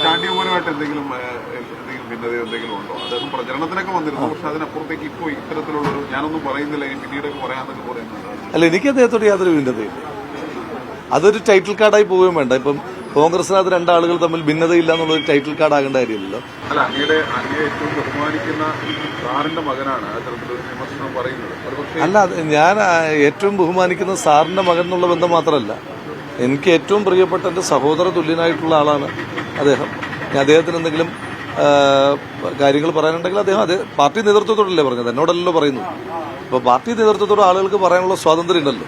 ചാണ്ടിയുമാരുമായിട്ട് എന്തെങ്കിലും ഭിന്നതയോ എന്തെങ്കിലും ഉണ്ടോ? അദ്ദേഹം പ്രചരണത്തിനൊക്കെ വന്നിരുന്നു, പക്ഷെ അതിനപ്പുറത്തേക്ക് ഇപ്പോൾ ഇത്തരത്തിലുള്ളൊരു ഞാനൊന്നും പറയുന്നില്ല, പിന്നീടൊക്കെ പറയാന്നൊക്കെ പറയുന്നത്. അല്ല, എനിക്ക് അദ്ദേഹത്തോട് യാതൊരു ഭിന്നതയില്ല. അതൊരു ടൈറ്റിൽ കാർഡായി പോവുകയും വേണ്ട. ഇപ്പം കോൺഗ്രസിനകത്ത് രണ്ടാളുകൾ തമ്മിൽ ഭിന്നതയില്ല എന്നുള്ളൊരു ടൈറ്റിൽ കാർഡ് ആകേണ്ട കാര്യമില്ലല്ലോ. അല്ല, അങ്ങേ ഏറ്റവും ബഹുമാനിക്കുന്ന സാറിന്റെ മകനാണ് അത്തരത്തിലൊരു വിമർശനം പറയുന്നത്. അല്ല, ഞാൻ ഏറ്റവും ബഹുമാനിക്കുന്ന സാറിന്റെ മകൻ എന്നുള്ള ബന്ധം മാത്രമല്ല, എനിക്ക് ഏറ്റവും പ്രിയപ്പെട്ട എൻ്റെ സഹോദര തുല്യനായിട്ടുള്ള ആളാണ് അദ്ദേഹം. അദ്ദേഹത്തിന് എന്തെങ്കിലും കാര്യങ്ങൾ പറയാനുണ്ടെങ്കിൽ അദ്ദേഹം പാർട്ടി നേതൃത്വത്തോടല്ലേ പറഞ്ഞത്, എന്നോടല്ലോ പറയുന്നു. അപ്പോൾ പാർട്ടി നേതൃത്വത്തോട് ആളുകൾക്ക് പറയാനുള്ള സ്വാതന്ത്ര്യം ഉണ്ടല്ലോ.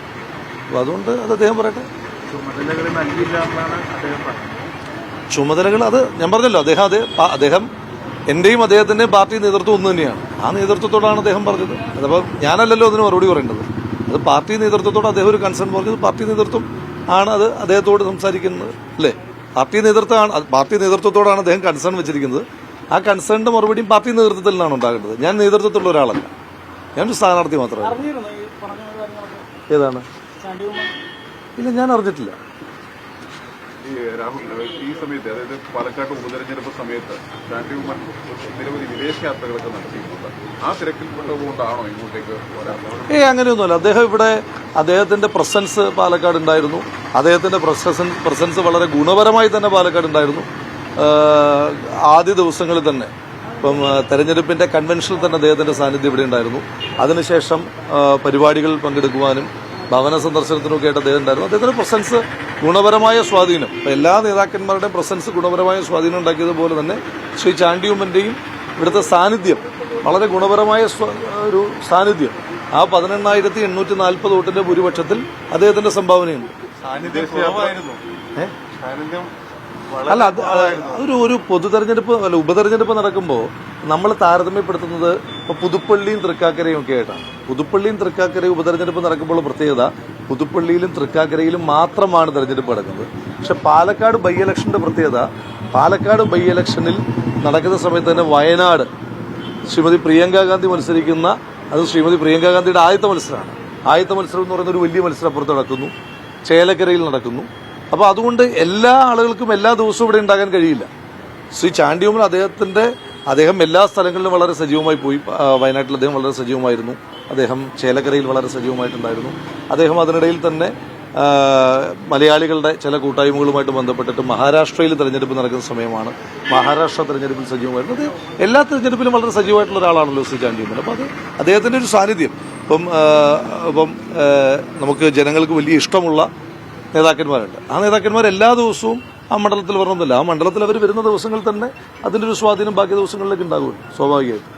അപ്പോൾ അതുകൊണ്ട് അത് അദ്ദേഹം പറയട്ടെ. ചുമതലകൾ അത് ഞാൻ പറഞ്ഞല്ലോ, അദ്ദേഹം എന്റെയും അദ്ദേഹത്തിന്റെയും പാർട്ടി നേതൃത്വം ഒന്ന് തന്നെയാണ്. ആ നേതൃത്വത്തോടാണ് അദ്ദേഹം പറഞ്ഞത്. അതപ്പോൾ ഞാനല്ലല്ലോ അതിന് മറുപടി പറയേണ്ടത്. അത് പാർട്ടി നേതൃത്വത്തോട് അദ്ദേഹം ഒരു കൺസേൺ പറഞ്ഞത് പാർട്ടി നേതൃത്വം ആണ് അത് അദ്ദേഹത്തോട് സംസാരിക്കുന്നത്, അല്ലേ? പാർട്ടി നേതൃത്വത്തോടാണ് അദ്ദേഹം കൺസേൺ വെച്ചിരിക്കുന്നത്. ആ കൺസേണിന്റെ മറുപടിയും പാർട്ടി നേതൃത്വത്തിൽ നിന്നാണ് ഉണ്ടാകേണ്ടത്. ഞാൻ നേതൃത്വത്തിലുള്ള ഒരാളല്ല, ഞാനൊരു സ്ഥാനാർത്ഥി മാത്രമാണ്. ഏതാണ്? ഇല്ല, ഞാൻ അറിഞ്ഞിട്ടില്ല. ഈ സമയത്ത്, അതായത് പാലക്കാട് ഉപതെരഞ്ഞെടുപ്പ് സമയത്ത് ചാണ്ടി ഉമ്മൻ നിരവധി വിദേശയാത്രകളൊക്കെ നടത്തിയിട്ടുണ്ട്. ആ തിരക്കിൽപ്പെട്ടതുകൊണ്ടാണോ ഇങ്ങോട്ടേക്ക് വരാൻ? അങ്ങനെയൊന്നുമല്ല. അദ്ദേഹം ഇവിടെ അദ്ദേഹത്തിന്റെ പ്രസൻസ് പാലക്കാട് ഉണ്ടായിരുന്നു. അദ്ദേഹത്തിന്റെ പ്രസൻസ് വളരെ ഗുണപരമായി തന്നെ പാലക്കാട് ഉണ്ടായിരുന്നു. ആദ്യ ദിവസങ്ങളിൽ തന്നെ ഇപ്പം തെരഞ്ഞെടുപ്പിന്റെ കൺവെൻഷനിൽ തന്നെ അദ്ദേഹത്തിന്റെ സാന്നിധ്യം ഇവിടെ ഉണ്ടായിരുന്നു. അതിനുശേഷം പരിപാടികളിൽ പങ്കെടുക്കുവാനും ഭവന സന്ദർശനത്തിനൊക്കെ ആയിട്ട് അദ്ദേഹം ഉണ്ടായിരുന്നു. അദ്ദേഹത്തിന്റെ പ്രസൻസ് ഗുണപരമായ സ്വാധീനം, എല്ലാ നേതാക്കന്മാരുടെയും പ്രസൻസ് ഗുണപരമായ സ്വാധീനം ഉണ്ടാക്കിയതുപോലെ തന്നെ ശ്രീ ചാണ്ടി ഉമ്മന്റെയും ഇവിടുത്തെ സാന്നിധ്യം വളരെ ഗുണപരമായ ഒരു സാന്നിധ്യം. ആ 18,840 വോട്ടിന്റെ ഭൂരിപക്ഷത്തിൽ അദ്ദേഹത്തിന്റെ സംഭാവനയുണ്ട്. അല്ല, ഒരു പൊതുതെരഞ്ഞെടുപ്പ് അല്ല, ഉപതെരഞ്ഞെടുപ്പ് നടക്കുമ്പോൾ നമ്മൾ താരതമ്യപ്പെടുത്തുന്നത് ഇപ്പോൾ പുതുപ്പള്ളിയും തൃക്കാക്കരയും ഒക്കെ ആയിട്ടാണ്. പുതുപ്പള്ളിയും തൃക്കാക്കരയും ഉപതെരഞ്ഞെടുപ്പ് നടക്കുമ്പോൾ പ്രത്യേകത പുതുപ്പള്ളിയിലും തൃക്കാക്കരയിലും മാത്രമാണ് തെരഞ്ഞെടുപ്പ് നടക്കുന്നത്. പക്ഷെ പാലക്കാട് ബൈ ഇലക്ഷന്റെ പ്രത്യേകത, പാലക്കാട് ബൈ ഇലക്ഷനിൽ നടക്കുന്ന സമയത്ത് തന്നെ വയനാട് ശ്രീമതി പ്രിയങ്ക ഗാന്ധി മത്സരിക്കുന്ന, അത് ശ്രീമതി പ്രിയങ്ക ഗാന്ധിയുടെ ആദ്യത്തെ മത്സരമാണ്. ആദ്യത്തെ മത്സരം എന്ന് പറയുന്ന ഒരു വലിയ മത്സരം അപ്പുറത്ത് നടക്കുന്നു, ചേലക്കരയിൽ നടക്കുന്നു. അപ്പോൾ അതുകൊണ്ട് എല്ലാ ആളുകൾക്കും എല്ലാ ദിവസവും ഇവിടെ ഉണ്ടാകാൻ കഴിയില്ല. ശ്രീ ചാണ്ടി ഉമ്മൻ അദ്ദേഹം എല്ലാ സ്ഥലങ്ങളിലും വളരെ സജീവമായി പോയി. വയനാട്ടിൽ അദ്ദേഹം വളരെ സജീവമായിരുന്നു. അദ്ദേഹം ചേലക്കരയിൽ വളരെ സജീവമായിട്ടുണ്ടായിരുന്നു. അദ്ദേഹം അതിനിടയിൽ തന്നെ മലയാളികളുടെ ചില കൂട്ടായ്മകളുമായിട്ട് ബന്ധപ്പെട്ടിട്ട് മഹാരാഷ്ട്രയിൽ തെരഞ്ഞെടുപ്പ് നടക്കുന്ന സമയമാണ്. മഹാരാഷ്ട്ര തെരഞ്ഞെടുപ്പിൽ സജീവമായിരുന്നു. അത് എല്ലാ തെരഞ്ഞെടുപ്പിലും വളരെ സജീവമായിട്ടുള്ള ഒരാളാണല്ലോ ശ്രീ ചാണ്ടി ഉമ്മൻ. അപ്പോൾ അത് അദ്ദേഹത്തിന്റെ ഒരു സാന്നിധ്യം ഇപ്പം നമുക്ക് ജനങ്ങൾക്ക് വലിയ ഇഷ്ടമുള്ള നേതാക്കന്മാരുണ്ട്. ആ നേതാക്കന്മാർ എല്ലാ ദിവസവും ആ മണ്ഡലത്തിൽ വരണമെന്നില്ല. ആ മണ്ഡലത്തിൽ അവർ വരുന്ന ദിവസങ്ങളിൽ തന്നെ അതിൻ്റെ ഒരു സ്വാധീനം ബാക്കി ദിവസങ്ങളിലേക്ക് ഉണ്ടാകുമല്ലോ സ്വാഭാവികമായിട്ടും.